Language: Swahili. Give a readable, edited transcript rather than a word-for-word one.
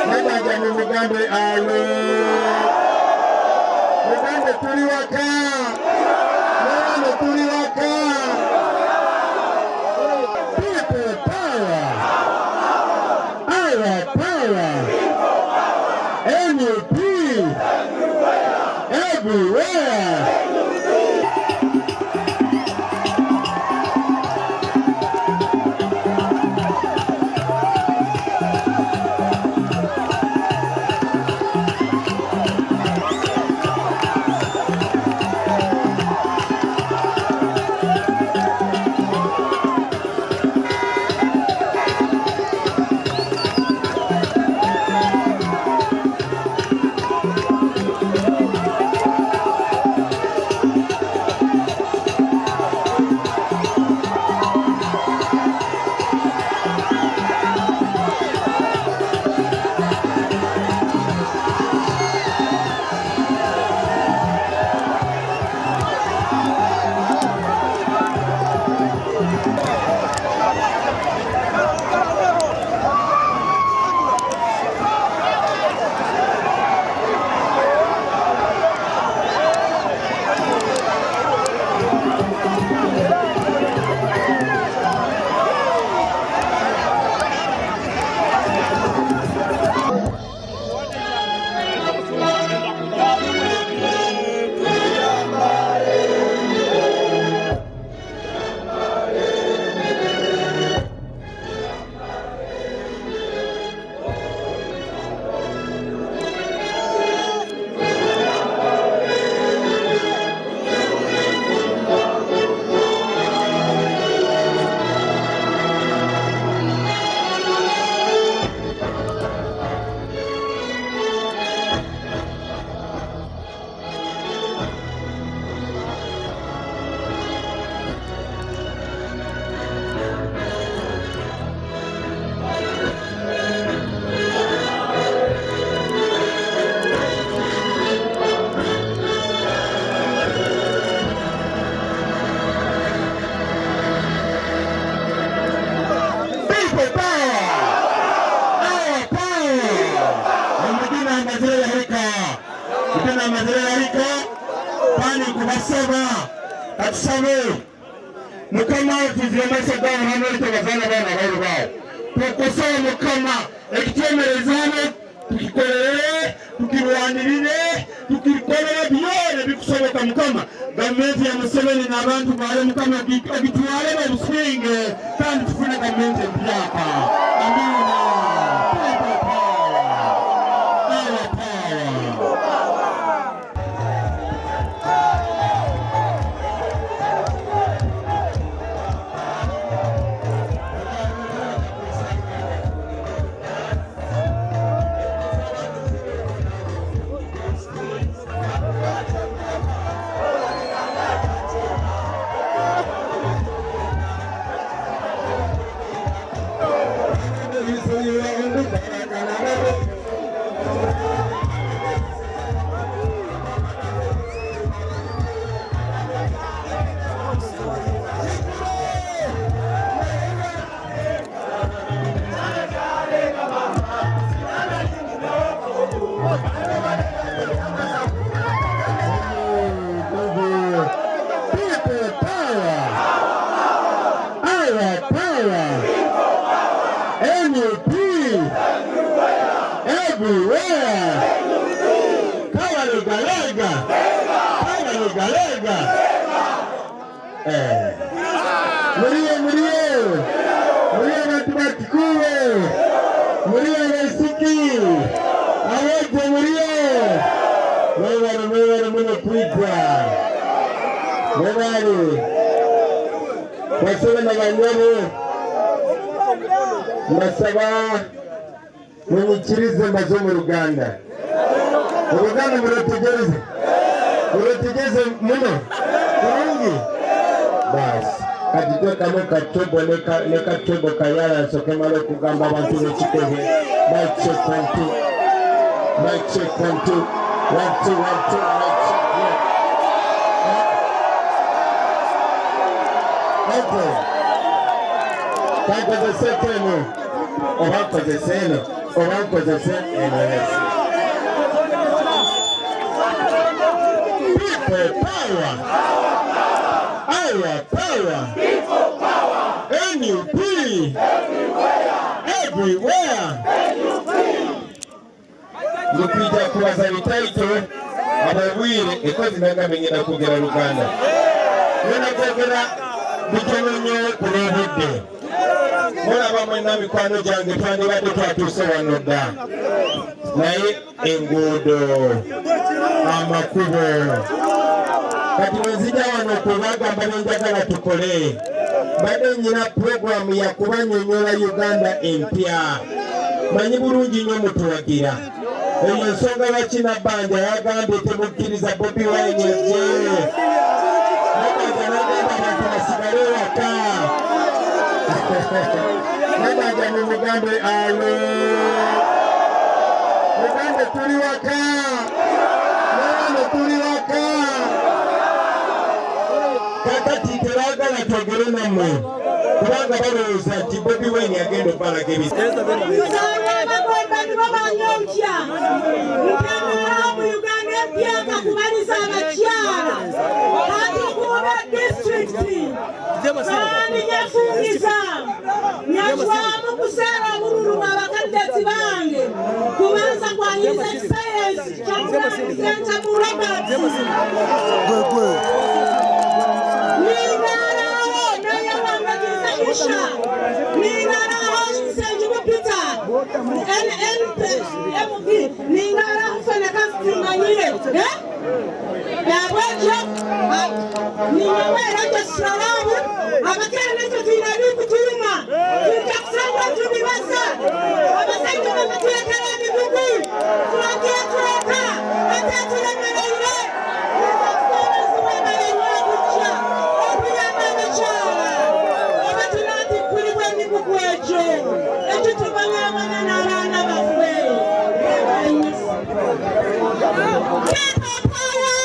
Nagaja mu Mugambe alo. Mugambe tuli waka. Mugambe tuli waka. People power. Our power. NUP. Everywhere. Pani kubasaba atusabe mukama tuzemese kwa hano tubazana bana bari bawo tukosoye mukama ekitemerezane tukikorere tukirwanirire tukikorere byore bikusoboka mukama gavumenti ya Museveni n'abantu bale mukama bitwale babusinge kandi tufune gavumenti empyaka amina. Murio matibakikuwe, murio resiki, awote murio, mweware mune kuitwa, mweware, wasebe na banyoro, masaba, munyikirize mazo mu Ruganda. Uruganda murotegeze muno, kurungi, basi. Kaditoka neka tobo kayala sokemalo kugamba abantu bechikehe. Mic check 1 2. Mic check 1 2. 1 2 1 2. Mic check. Okay. Kakoze seteno. Obakoze seno. obankozese enelesi. People power. Our power. NUP. Everywhere. Lupita kuwaza vitaito ababwire ekozi nagamenyera kugera Uganda. Nena kwegera bijonyo kulobudde. Mola bamwe na mikwano jange twandibadde twatuuse wano dda. Naye enguudo amakubo kati wenzija wano kubagamba nenjagala tukole. Mbadde nyina programu ya kubanyonyola Uganda empya. Manyi bulungi nnyo mutuwagira. Eyo ensonga lwaki Nabbanja yagambye temukkiriza Bobi Wine eje. Nabbanja n'agamba abantu basigale waka. Nabbanja mumugambe alo. Mugambe tuli waka. Naye tuli waka. Kakati tebagala twogere nammwe. Kubanga balowooza nti Bobi Wine agenda okubalaga ebisa. Kubaliza abakyala kati kuba districti kandi nyefungiza nyatwamu kuseera bululu abakadesi bange kubanza kwanyiriza ekisayensi kyakulangisenta mu Robert ningarawo naye wangagiza isha ningarawo nsenjibu Peter NNP ningarawo fene kasitimanyire Nabwajo, niwera jasarabu, abakera necho tuinabi kuturuma, tukakusanga tubibaza, abasanga bakutekera migugu, tunagia tuweka, hata tunamelele, tukakufana zuwebele nyabucha, okuyama mechala, abatunati kulibwe migugu ejo, ejo tubanyamana n'abaana baffe. People power.